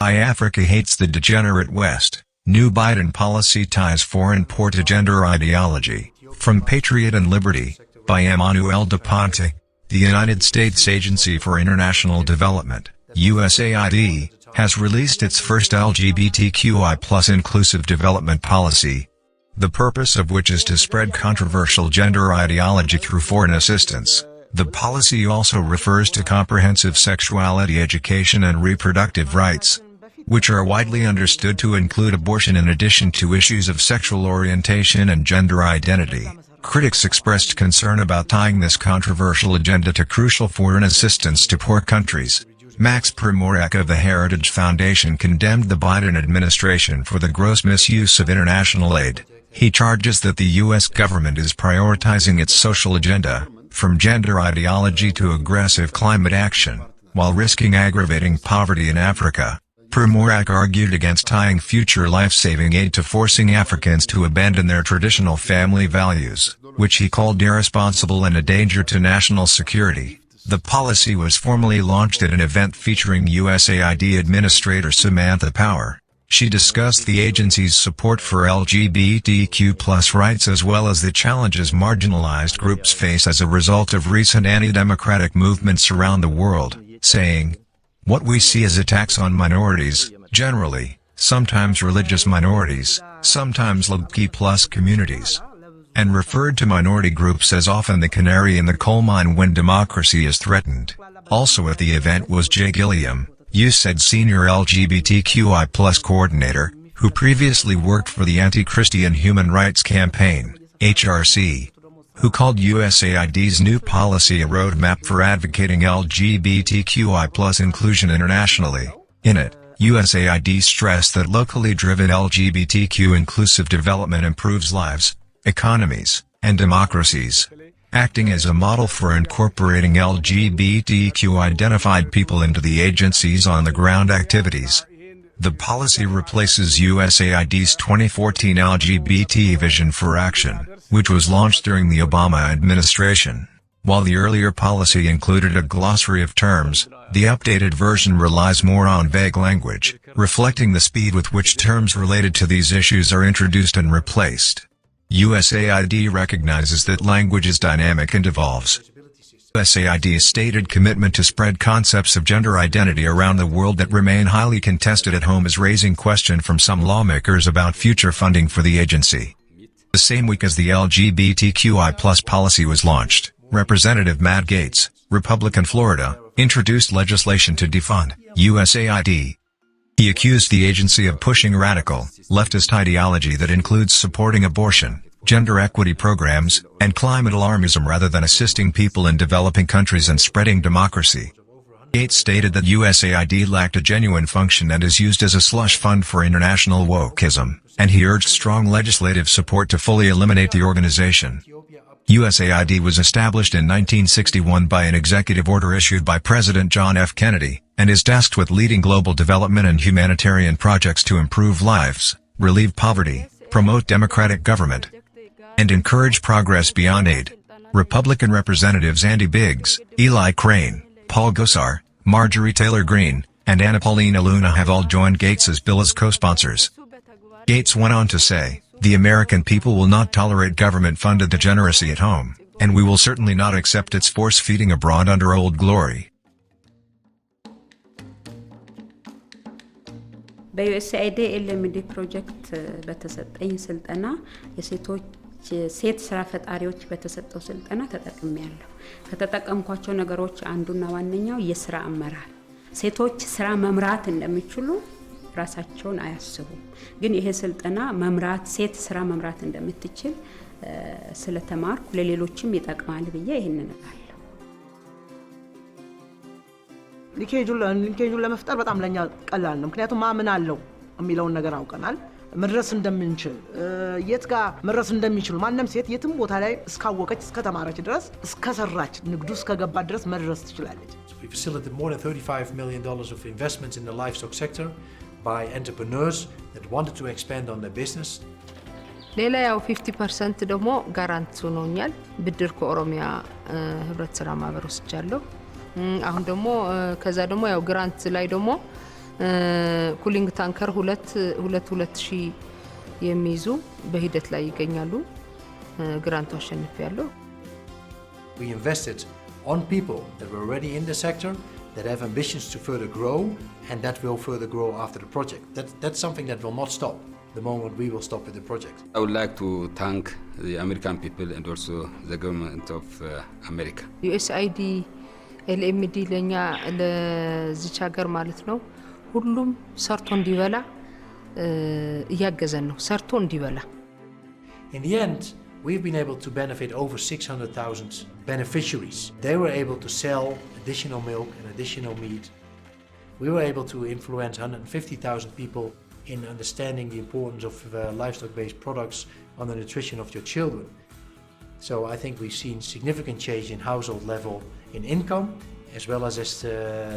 Africa hates the degenerate West. New Biden policy ties foreign poor to gender ideology. From Patriot and Liberty, by Emmanuel de Ponte. The United States Agency for International Development, USAID, has released its first LGBTQI Inclusive Development Policy. The purpose of which is to spread controversial gender ideology through foreign assistance. The policy also refers to comprehensive sexuality education and reproductive rights, which are widely understood to include abortion in addition to issues of sexual orientation and gender identity. Critics expressed concern about tying this controversial agenda to crucial foreign assistance to poor countries. Max Primorac of the Heritage Foundation condemned the Biden administration for the gross misuse of international aid. He charges that the U.S. government is prioritizing its social agenda, from gender ideology to aggressive climate action, while risking aggravating poverty in Africa. Primorac argued against tying future life-saving aid to forcing Africans to abandon their traditional family values, which he called irresponsible and a danger to national security. The policy was formally launched at an event featuring USAID Administrator Samantha Power. She discussed the agency's support for LGBTQ+ rights as well as the challenges marginalized groups face as a result of recent anti-democratic movements around the world, saying, "What we see is attacks on minorities, generally, sometimes religious minorities, sometimes LGBTQ+ communities," and referred to minority groups as often the canary in the coal mine when democracy is threatened. Also at the event was Jay Gilliam, USAID Senior LGBTQI+ Coordinator, who previously worked for the Anti-Christian Human Rights Campaign, HRC, who called USAID's new policy a roadmap for advocating LGBTQI+ inclusion internationally. In it, USAID stressed that locally driven LGBTQ inclusive development improves lives, economies, and democracies, acting as a model for incorporating LGBTQ-identified people into the agency's on-the-ground activities. The policy replaces USAID's 2014 LGBT Vision for Action, which was launched during the Obama administration. While the earlier policy included a glossary of terms, the updated version relies more on vague language, reflecting the speed with which terms related to these issues are introduced and replaced. USAID recognizes that language is dynamic and evolves. USAID's stated commitment to spread concepts of gender identity around the world that remain highly contested at home is raising question from some lawmakers about future funding for the agency. The same week as the LGBTQI+ policy was launched, Representative Matt Gaetz, Republican Florida, introduced legislation to defund USAID. He accused the agency of pushing radical, leftist ideology that includes supporting abortion, gender equity programs, and climate alarmism rather than assisting people in developing countries and spreading democracy. Gaetz stated that USAID lacked a genuine function and is used as a slush fund for international wokeism, and he urged strong legislative support to fully eliminate the organization. USAID was established in 1961 by an executive order issued by President John F. Kennedy, and is tasked with leading global development and humanitarian projects to improve lives, relieve poverty, promote democratic government, and encourage progress beyond aid. Republican Representatives Andy Biggs, Eli Crane, Paul Gosar, Marjorie Taylor Greene, and Anna Paulina Luna have all joined Gaetz's bill as co-sponsors. Gaetz went on to say, "The American people will not tolerate government-funded degeneracy at home, and we will certainly not accept its force-feeding abroad under Old Glory." በዩኤስኤአይዲ ኤልኤምዲ ፕሮጀክት በተሰጠኝ ስልጠና ሴት ስራ ፈጣሪዎች በተሰጠው ስልጠና ተጠቅሜያለሁ። ከተጠቀምኳቸው ነገሮች አንዱና ዋነኛው የስራ አመራር። ሴቶች ስራ መምራት እንደሚችሉ ራሳቸውን አያስቡም። ግን ይሄ ስልጠና ሴት ስራ መምራት እንደምትችል ስለተማርኩ ለሌሎችም ይጠቅማል ብዬ ይሄንን እላለሁ። ሊንኬጁን ለመፍጠር በጣም ለኛ ቀላል ነው። ምክንያቱም ማምን አለው የሚለውን ነገር አውቀናል። መድረስ እንደምንችል የት ጋር መድረስ እንደሚችሉ ማንንም ሴት የትም ቦታ ላይ እስካወቀች እስከተማረች ድረስ እስከሰራች ንግዱ እስከገባ ድረስ መድረስ ትችላለች። We facilitated more than $35 million of investments in the livestock sector by entrepreneurs that wanted to expand on their business. ሌላ ያው 50% ደግሞ ጋራንት ሆኖኛል። ብድር ከኦሮሚያ ህብረት ስራ ማህበር ወስጃለሁ። አሁን ደግሞ ከዛ ደግሞ ያው ግራንት ላይ ደግሞ ኩሊንግ ታንከር ሁለት ሺህ የሚይዙ በሂደት ላይ ይገኛሉ። ግራንቱ አሸንፍ ያለው We invested on people that were already in the sector, that have ambitions to further grow, and that will further grow after the project. That's something that will not stop the moment we will stop with the project. I would like to thank the American people and also the government of America. USAID LMD ለኛ ለዚች ሀገር ማለት ነው ሁሉም ሰርቶ እንዲበላ እያገዘን ነው ሰርቶ እንዲበላ In the end, we've been able to benefit over 600,000 beneficiaries. They were able to sell additional milk and additional meat. We were able to influence 150,000 people in understanding the importance of livestock-based products on the nutrition of your children. So I think we've seen significant change in household level in income, as well as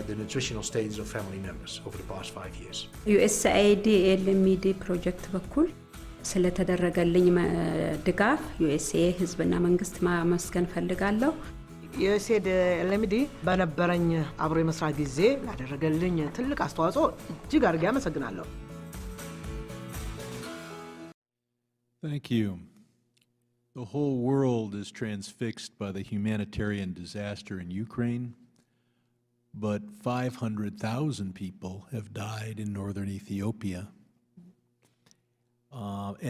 the nutritional status of family members over the past 5 years. USAID LMD project በኩል ስለተደረገልኝ ድጋፍ USA ህዝብና መንግስት ማመስገን ፈልጋለሁ። USAID LMD በነበረኝ አብሮ የመስራት ጊዜ ላደረገልኝ ትልቅ አስተዋጽኦ እጅግ አድርጌ አመሰግናለሁ። Thank you. The whole world is transfixed by the humanitarian disaster in Ukraine, but 500,000 people have died in northern Ethiopia.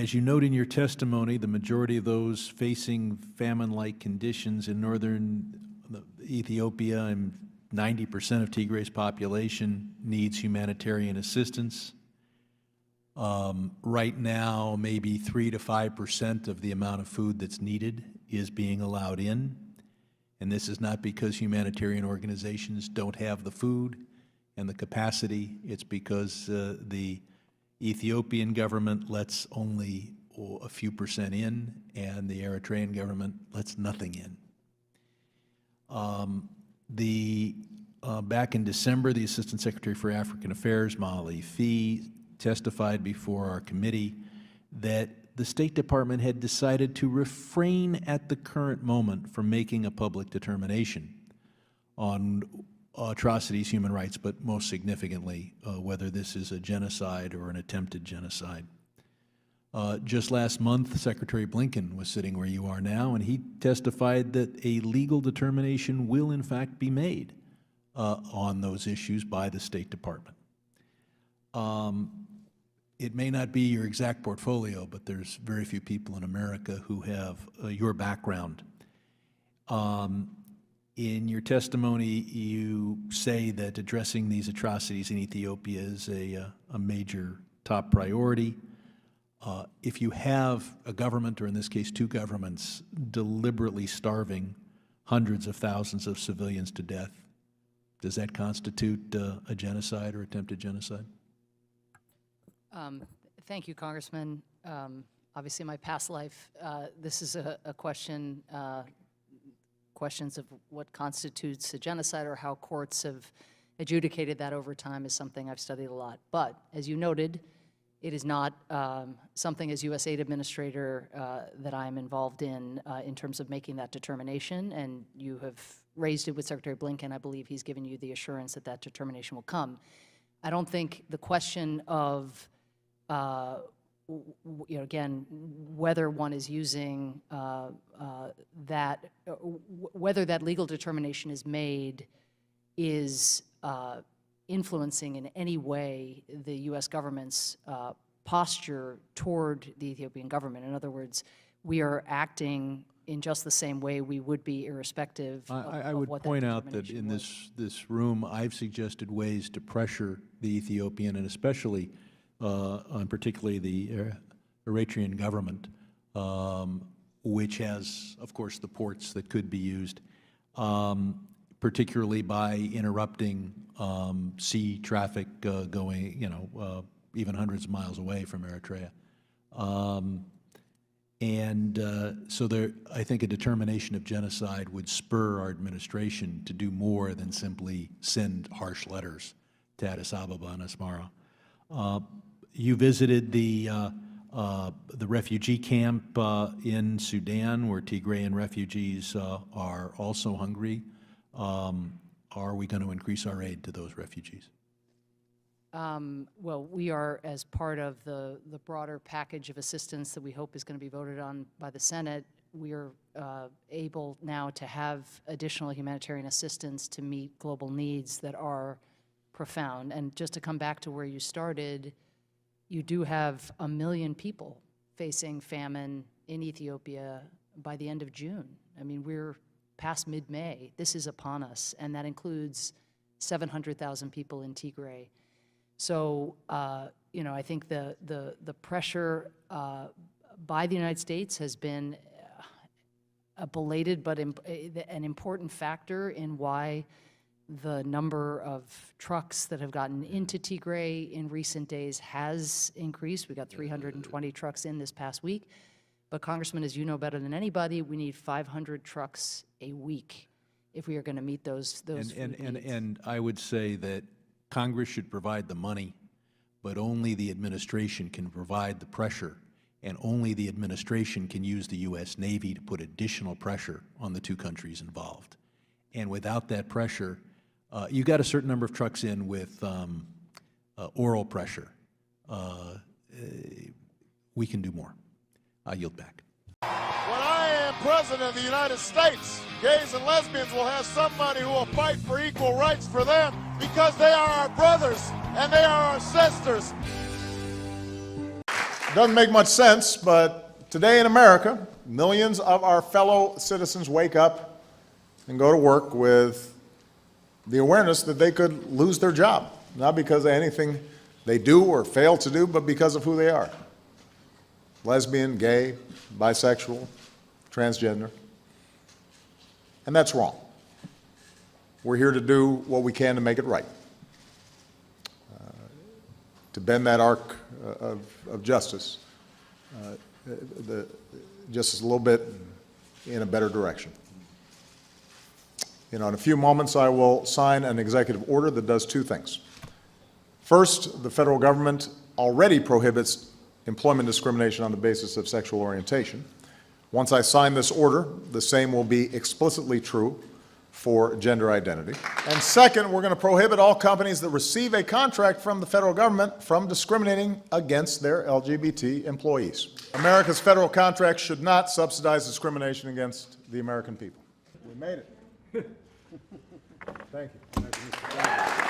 As you note in your testimony, the majority of those facing famine-like conditions in northern Ethiopia, and 90% of Tigray's population needs humanitarian assistance. Right now, maybe 3 to 5% of the amount of food that's needed is being allowed in. And this is not because humanitarian organizations don't have the food and the capacity. It's because the Ethiopian government lets only a few percent in, and the Eritrean government lets nothing in. Back in December, the Assistant Secretary for African Affairs, Molly Fee, testified before our committee that the State Department had decided to refrain at the current moment from making a public determination on atrocities, human rights, but most significantly, whether this is a genocide or an attempted genocide. Just last month, Secretary Blinken was sitting where you are now, and he testified that a legal determination will in fact be made on those issues by the State Department. It may not be your exact portfolio, but there's very few people in America who have your background. In your testimony, you say that addressing these atrocities in Ethiopia is a major top priority. If you have a government, or in this case two governments, deliberately starving hundreds of thousands of civilians to death, does that constitute a genocide or attempted genocide? Thank you, Congressman. Obviously, in my past life, this is a questions of what constitutes a genocide or how courts have adjudicated that over time is something I've studied a lot. But as you noted, it is not something as USAID administrator that I'm involved in terms of making that determination. And you have raised it with Secretary Blinken. I believe he's given you the assurance that that determination will come. I don't think the question of again, whether one is using whether that legal determination is made is influencing in any way the U.S. government's posture toward the Ethiopian government. In other words, we are acting in just the same way we would be irrespective I would point out that in this room, I've suggested ways to pressure the Ethiopian and especially on particularly the Eritrean government, which has, of course, the ports that could be used, particularly by interrupting sea traffic going, even hundreds of miles away from Eritrea. So I think a determination of genocide would spur our administration to do more than simply send harsh letters to Addis Ababa and Asmara. You visited the refugee camp in Sudan, where Tigrayan refugees are also hungry. Are we going to increase our aid to those refugees? Well, we are, as part of the broader package of assistance that we hope is going to be voted on by the Senate, we are able now to have additional humanitarian assistance to meet global needs that are profound. And just to come back to where you started, you do have 1 million people facing famine in Ethiopia by the end of June. I mean, we're past mid-May. This is upon us, and that includes 700,000 people in Tigray. So, you know, I think the pressure by the United States has been a belated but an important factor in why the number of trucks that have gotten into Tigray in recent days has increased. We got 320 trucks in this past week. But Congressman, as you know better than anybody, we need 500 trucks a week if we are going to meet those needs. And I would say that Congress should provide the money, but only the administration can provide the pressure, and only the administration can use the U.S. Navy to put additional pressure on the two countries involved. And without that pressure, you got a certain number of trucks in with oral pressure. We can do more. I yield back. When I am president of the United States, gays and lesbians will have somebody who will fight for equal rights for them because they are our brothers and they are our sisters. Doesn't make much sense, but today in America, millions of our fellow citizens wake up and go to work with the awareness that they could lose their job, not because of anything they do or fail to do, but because of who they are. Lesbian, gay, bisexual, transgender. And that's wrong. We're here to do what we can to make it right, to bend that arc of justice just a little bit in a better direction. You know, in a few moments I will sign an executive order that does two things. First, the federal government already prohibits employment discrimination on the basis of sexual orientation. Once I sign this order, the same will be explicitly true for gender identity. And second, we're going to prohibit all companies that receive a contract from the federal government from discriminating against their LGBT employees. America's federal contracts should not subsidize discrimination against the American people. We made it. Thank you.